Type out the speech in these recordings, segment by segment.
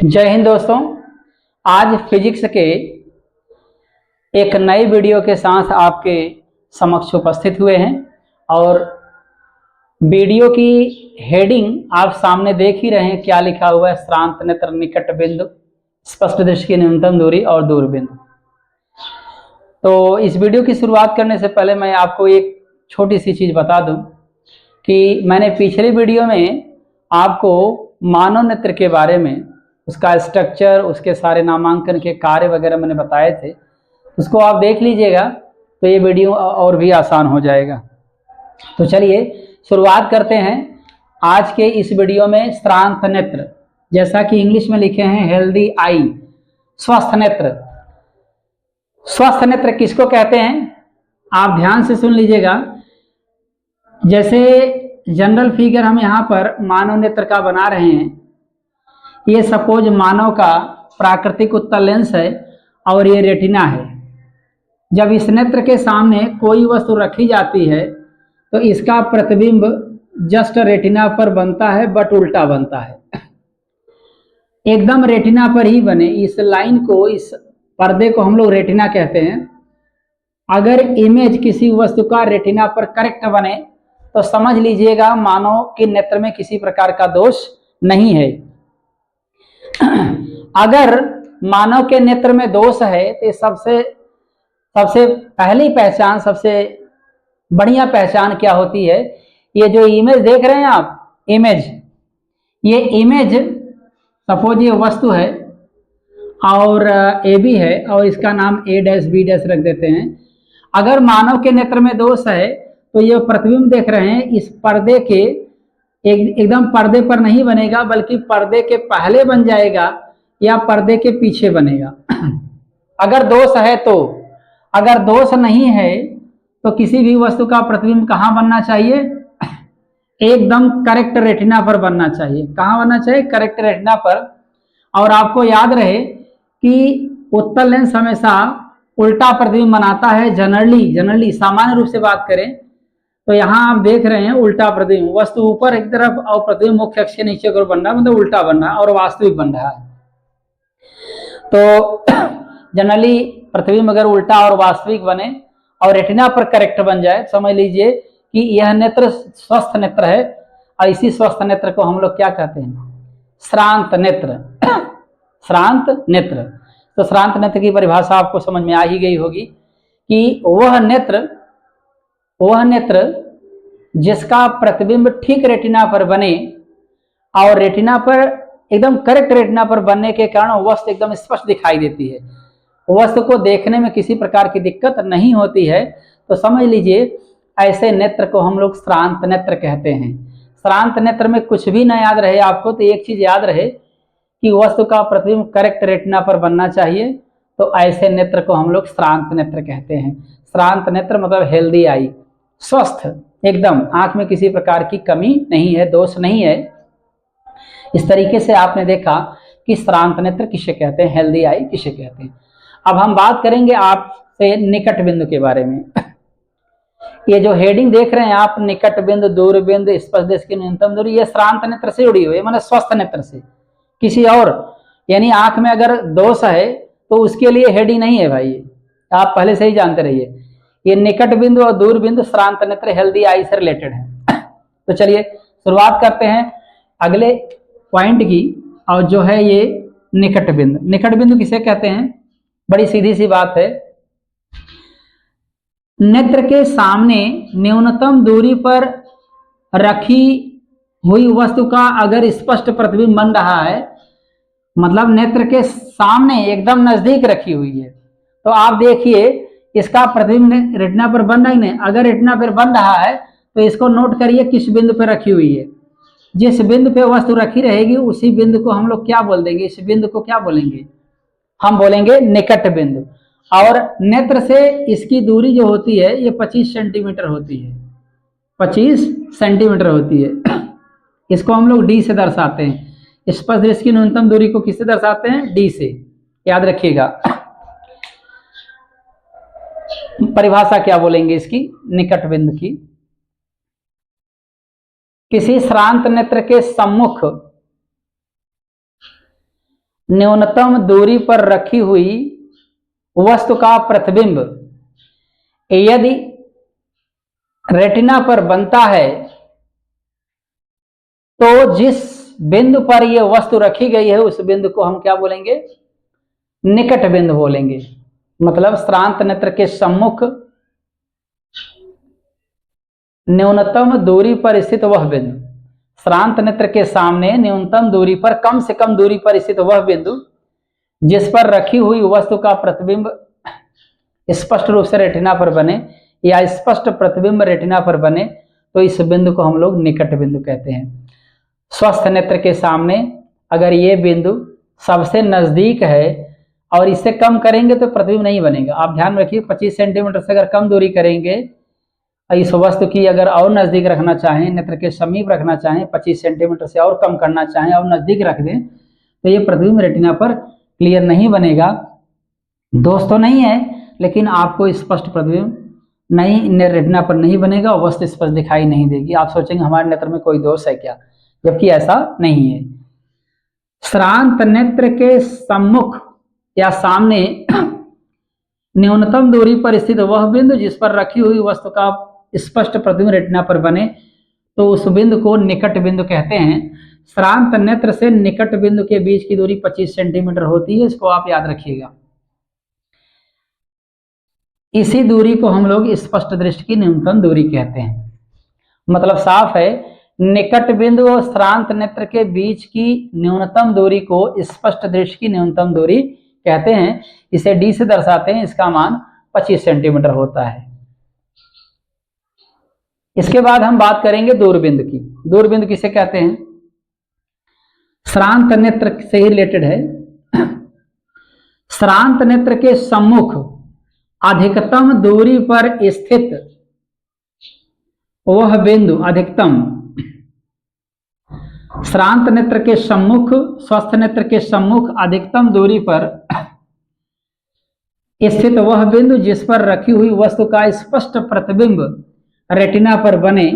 जय हिंद दोस्तों। आज फिजिक्स के एक नए वीडियो के साथ आपके समक्ष उपस्थित हुए हैं और वीडियो की हेडिंग आप सामने देख ही रहे हैं। क्या लिखा हुआ है? श्रांत नेत्र, निकट बिंदु, स्पष्ट दृष्टि की न्यूनतम दूरी और दूर बिंदु। तो इस वीडियो की शुरुआत करने से पहले मैं आपको एक छोटी सी चीज बता दूं कि मैंने पिछले वीडियो में आपको मानव नेत्र के बारे में, उसका स्ट्रक्चर, उसके सारे नामांकन के कार्य वगैरह मैंने बताए थे। उसको आप देख लीजिएगा तो ये वीडियो और भी आसान हो जाएगा। तो चलिए शुरुआत करते हैं आज के इस वीडियो में। श्रांत नेत्र, जैसा कि इंग्लिश में लिखे हैं हेल्दी आई, स्वस्थ नेत्र। स्वस्थ नेत्र किसको कहते हैं? आप ध्यान से सुन लीजिएगा। जैसे जनरल फिगर हम यहाँ पर मानव नेत्र का बना रहे हैं। ये सपोज मानव का प्राकृतिक उत्तल लेंस है और ये रेटिना है। जब इस नेत्र के सामने कोई वस्तु रखी जाती है तो इसका प्रतिबिंब जस्ट रेटिना पर बनता है, बट उल्टा बनता है। एकदम रेटिना पर ही बने। इस लाइन को, इस पर्दे को हम लोग रेटिना कहते हैं। अगर इमेज किसी वस्तु का रेटिना पर करेक्ट बने तो समझ लीजिएगा मानव के नेत्र में किसी प्रकार का दोष नहीं है। अगर मानव के नेत्र में दोष है तो सबसे पहली पहचान, सबसे बढ़िया पहचान क्या होती है? ये जो इमेज देख रहे हैं आप, इमेज, ये इमेज सपोज ये वस्तु है और ए बी है और इसका नाम ए डैश बी डैश रख देते हैं। अगर मानव के नेत्र में दोष है तो ये प्रतिबिंब देख रहे हैं इस पर्दे के एकदम पर्दे पर नहीं बनेगा, बल्कि पर्दे के पहले बन जाएगा या पर्दे के पीछे बनेगा। अगर दोष है तो। अगर दोष नहीं है तो किसी भी वस्तु का प्रतिबिंब कहाँ बनना चाहिए? एकदम करेक्ट रेटिना पर बनना चाहिए। कहाँ बनना चाहिए? करेक्ट रेटिना पर। और आपको याद रहे कि उत्तल लेंस हमेशा उल्टा प्रतिबिंब बनाता है। जनरली सामान्य रूप से बात करें तो यहाँ आप देख रहे हैं उल्टा प्रतिबिंब, वस्तु ऊपर एक तरफ और प्रतिबिंब मुख्य अक्ष के नीचे की ओर बन रहा है, मतलब उल्टा बन रहा है और वास्तविक बन रहा है। तो जनरली प्रतिबिंब अगर उल्टा और वास्तविक बने और रेटिना पर करेक्ट बन जाए, समझ लीजिए कि यह नेत्र स्वस्थ नेत्र है। और इसी स्वस्थ नेत्र को हम लोग क्या कहते हैं? श्रांत नेत्र। श्रांत नेत्र। तो श्रांत नेत्र की परिभाषा आपको समझ में आ ही गई होगी कि वह नेत्र जिसका प्रतिबिंब ठीक रेटिना पर बने और रेटिना पर एकदम करेक्ट रेटिना पर बनने के कारण वस्तु एकदम स्पष्ट दिखाई देती है, वस्तु को देखने में किसी प्रकार की दिक्कत नहीं होती है, तो समझ लीजिए ऐसे नेत्र को हम लोग श्रांत नेत्र कहते हैं। श्रांत नेत्र में कुछ भी ना याद रहे आपको तो एक चीज याद रहे कि वस्तु का प्रतिबिंब करेक्ट रेटिना पर बनना चाहिए, तो ऐसे नेत्र को हम लोग श्रांत नेत्र कहते हैं। श्रांत नेत्र मतलब हेल्दी आई, स्वस्थ, एकदम आंख में किसी प्रकार की कमी नहीं है, दोष नहीं है। इस तरीके से आपने देखा कि श्रांत नेत्र किसे कहते हैं, हेल्दी आई किसे कहते हैं। अब हम बात करेंगे आपसे निकट बिंदु के बारे में। ये जो हेडिंग देख रहे हैं आप, निकट बिंदु, दूर बिंदु, स्पष्ट दृष्टि की न्यूनतम दूरी, ये श्रांत नेत्र से जुड़ी हुई है, माने स्वस्थ नेत्र से। किसी और यानी आंख में अगर दोष है तो उसके लिए हेडिंग नहीं है भाई, आप पहले से ही जानते रहिए। ये निकट बिंदु और दूर बिंदु श्रांत नेत्र हेल्दी आई से रिलेटेड है। तो चलिए शुरुआत करते हैं अगले पॉइंट की, और जो है ये निकट बिंदु। निकट बिंदु किसे कहते हैं? बड़ी सीधी सी बात है। नेत्र के सामने न्यूनतम दूरी पर रखी हुई वस्तु का अगर स्पष्ट प्रतिबिंब बन रहा है, मतलब नेत्र के सामने एकदम नजदीक रखी हुई है, तो आप देखिए इसका प्रतिबिंब रेटिना पर बन रहा ही नहीं। अगर रेटिना पर बन रहा है तो इसको नोट करिए किस बिंदु पर रखी हुई है। जिस बिंदु पे वस्तु रखी रहेगी उसी बिंदु को हम लोग क्या बोल देंगे? इस बिंदु को क्या बोलेंगे? हम बोलेंगे निकट बिंदु। और नेत्र से इसकी दूरी जो होती है ये 25 सेंटीमीटर होती है। 25 सेंटीमीटर होती है। इसको हम लोग डी से दर्शाते हैं। स्पष्ट दृष्टि की न्यूनतम दूरी को किससे दर्शाते हैं? डी से, याद रखिएगा। परिभाषा क्या बोलेंगे इसकी, निकट बिंदु की? किसी श्रांत नेत्र के सम्मुख न्यूनतम दूरी पर रखी हुई वस्तु का प्रतिबिंब यदि रेटिना पर बनता है तो जिस बिंदु पर यह वस्तु रखी गई है उस बिंदु को हम क्या बोलेंगे? निकट बिंदु बोलेंगे। मतलब श्रांत नेत्र के सम्मुख न्यूनतम दूरी पर स्थित वह बिंदु, श्रांत नेत्र के सामने न्यूनतम दूरी पर, कम से कम दूरी पर स्थित वह बिंदु जिस पर रखी हुई वस्तु का प्रतिबिंब स्पष्ट रूप से रेटिना पर बने या स्पष्ट प्रतिबिंब रेटिना पर बने तो इस बिंदु को हम लोग निकट बिंदु कहते हैं। स्वस्थ नेत्र के सामने अगर ये बिंदु सबसे नजदीक है और इससे कम करेंगे तो प्रतिबिंब नहीं बनेगा। आप ध्यान रखिए 25 सेंटीमीटर से अगर कम दूरी करेंगे, इस वस्तु की अगर और नजदीक रखना चाहें, नेत्र के समीप रखना चाहें, 25 सेंटीमीटर से और कम करना चाहें और नजदीक रख दें तो ये प्रतिबिंब रेटिना पर क्लियर नहीं बनेगा। दोष तो नहीं है लेकिन आपको स्पष्ट प्रतिबिंब नहीं रेटिना पर नहीं बनेगा, वस्तु स्पष्ट दिखाई नहीं देगी। आप सोचेंगे हमारे नेत्र में कोई दोष है क्या, जबकि ऐसा नहीं है। श्रांत नेत्र के सम्मुख या सामने न्यूनतम दूरी पर स्थित वह बिंदु जिस पर रखी हुई वस्तु का स्पष्ट प्रतिबिंब रेटिना पर बने तो उस बिंदु को निकट बिंदु कहते हैं। श्रांत नेत्र से निकट बिंदु के बीच की दूरी 25 सेंटीमीटर होती है, इसको आप याद रखिएगा। इसी दूरी को हम लोग स्पष्ट दृष्टि की न्यूनतम दूरी कहते हैं। मतलब साफ है, निकट बिंदु और श्रांत नेत्र के बीच की न्यूनतम दूरी को स्पष्ट दृष्टि की न्यूनतम दूरी कहते हैं। इसे डी से दर्शाते हैं, इसका मान 25 सेंटीमीटर होता है। इसके बाद हम बात करेंगे दूरबिंदु की। दूरबिंदु किसे कहते हैं? श्रांत नेत्र से ही रिलेटेड है। श्रांत नेत्र के सम्मुख अधिकतम दूरी पर स्थित वह बिंदु, अधिकतम श्रांत नेत्र के सम्मुख, स्वस्थ नेत्र के सम्मुख अधिकतम दूरी पर स्थित वह बिंदु जिस पर रखी हुई वस्तु का स्पष्ट प्रतिबिंब रेटिना पर बने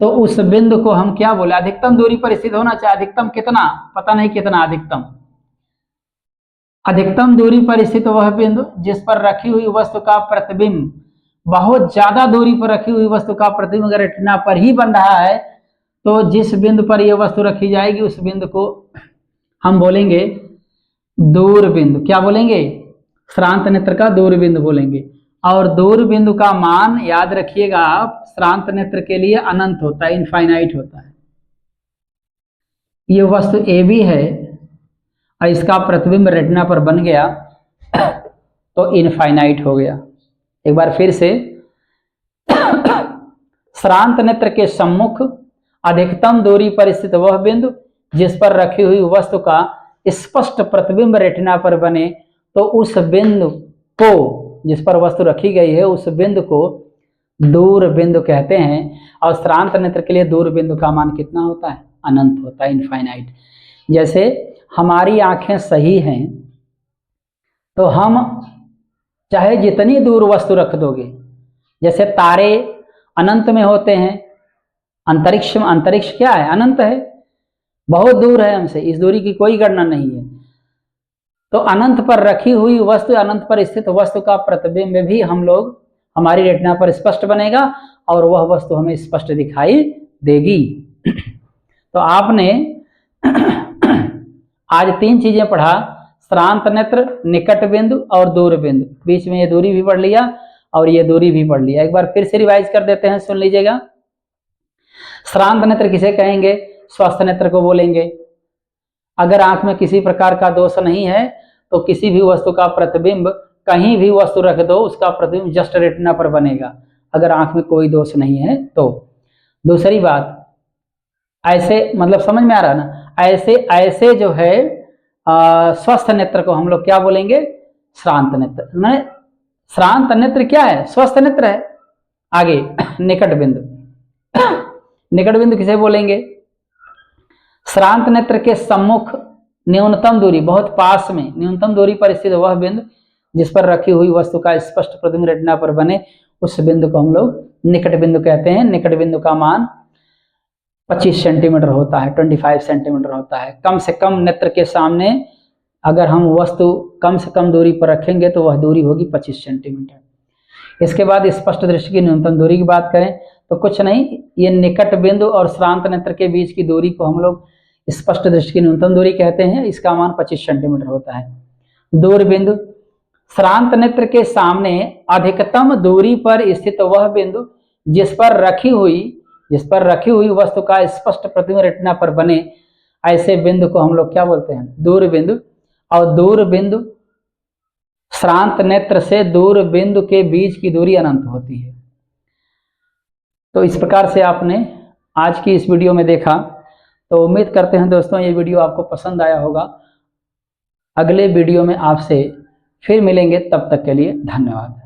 तो उस बिंदु को हम क्या बोले? अधिकतम दूरी पर स्थित होना चाहिए। अधिकतम कितना पता नहीं, कितना अधिकतम दूरी पर स्थित वह बिंदु जिस पर रखी हुई वस्तु का प्रतिबिंब, बहुत ज्यादा दूरी पर रखी हुई वस्तु का प्रतिबिंब अगर रेटिना पर ही बन रहा है तो जिस बिंदु पर यह वस्तु रखी जाएगी उस बिंदु को हम बोलेंगे दूर बिंदु। क्या बोलेंगे? श्रांत नेत्र का दूर बिंदु बोलेंगे। और दूर बिंदु का मान याद रखिएगा आप, श्रांत नेत्र के लिए अनंत होता है, इनफाइनाइट होता है। ये वस्तु ए बी है और इसका प्रतिबिंब रेटिना पर बन गया तो इनफाइनाइट हो गया। एक बार फिर से, श्रांत नेत्र के सम्मुख अधिकतम दूरी पर स्थित वह बिंदु जिस पर रखी हुई वस्तु का स्पष्ट प्रतिबिंब रेटिना पर बने तो उस बिंदु को, जिस पर वस्तु रखी गई है, उस बिंदु को दूर बिंदु कहते हैं। और श्रांत नेत्र के लिए दूर बिंदु का मान कितना होता है? अनंत होता है, इनफाइनाइट। जैसे हमारी आंखें सही हैं तो हम चाहे जितनी दूर वस्तु रख दोगे, जैसे तारे अनंत में होते हैं, अंतरिक्ष क्या है? अनंत है, बहुत दूर है हमसे, इस दूरी की कोई गणना नहीं है। तो अनंत पर रखी हुई वस्तु, अनंत पर स्थित वस्तु का प्रतिबिंब भी हम लोग, हमारी रेटिना पर स्पष्ट बनेगा और वह वस्तु हमें स्पष्ट दिखाई देगी। तो आपने आज 3 चीजें पढ़ा, श्रांत नेत्र, निकट बिंदु और दूर बिंदु। बीच में ये दूरी भी पढ़ लिया और ये दूरी भी पढ़ लिया। एक बार फिर से रिवाइज कर देते हैं, सुन लीजिएगा। श्रांत नेत्र किसे कहेंगे? स्वस्थ नेत्र को बोलेंगे। अगर आंख में किसी प्रकार का दोष नहीं है तो किसी भी वस्तु का प्रतिबिंब, कहीं भी वस्तु रख दो, उसका प्रतिबिंब जस्ट रेटिना पर बनेगा, अगर आंख में कोई दोष नहीं है तो। दूसरी बात, ऐसे मतलब समझ में आ रहा ना, ऐसे जो है स्वस्थ नेत्र को हम लोग क्या बोलेंगे? श्रांत नेत्र। मैंने श्रांत नेत्र क्या है? स्वस्थ नेत्र है। आगे निकट बिंदु, निकट बिंदु किसे बोलेंगे? श्रांत नेत्र के सम्मुख न्यूनतम दूरी, बहुत पास में न्यूनतम दूरी पर स्थित वह बिंदु जिस पर रखी हुई वस्तु का स्पष्ट प्रतिबिंब रेटिना पर बने, उस बिंदु को हम लोग निकट बिंदु कहते हैं। निकट बिंदु का मान 25 सेंटीमीटर होता है, 25 सेंटीमीटर होता है। कम से कम नेत्र के सामने अगर हम वस्तु कम से कम दूरी पर रखेंगे तो वह दूरी होगी 25 सेंटीमीटर। इसके बाद स्पष्ट दृष्टि की न्यूनतम दूरी की बात करें तो कुछ नहीं, ये निकट बिंदु और श्रांत नेत्र के बीच की दूरी को हम लोग स्पष्ट दृष्टि की न्यूनतम दूरी कहते हैं। इसका मान 25 सेंटीमीटर होता है। दूर बिंदु, श्रांत नेत्र के सामने अधिकतम दूरी पर स्थित वह बिंदु जिस पर रखी हुई वस्तु का स्पष्ट प्रतिबिंब रेटिना पर बने, ऐसे बिंदु को हम लोग क्या बोलते हैं? दूर बिंदु। और दूर बिंदु, श्रांत नेत्र से दूर बिंदु के बीच की दूरी अनंत होती है। तो इस प्रकार से आपने आज की इस वीडियो में देखा। तो उम्मीद करते हैं दोस्तों ये वीडियो आपको पसंद आया होगा। अगले वीडियो में आपसे फिर मिलेंगे, तब तक के लिए धन्यवाद।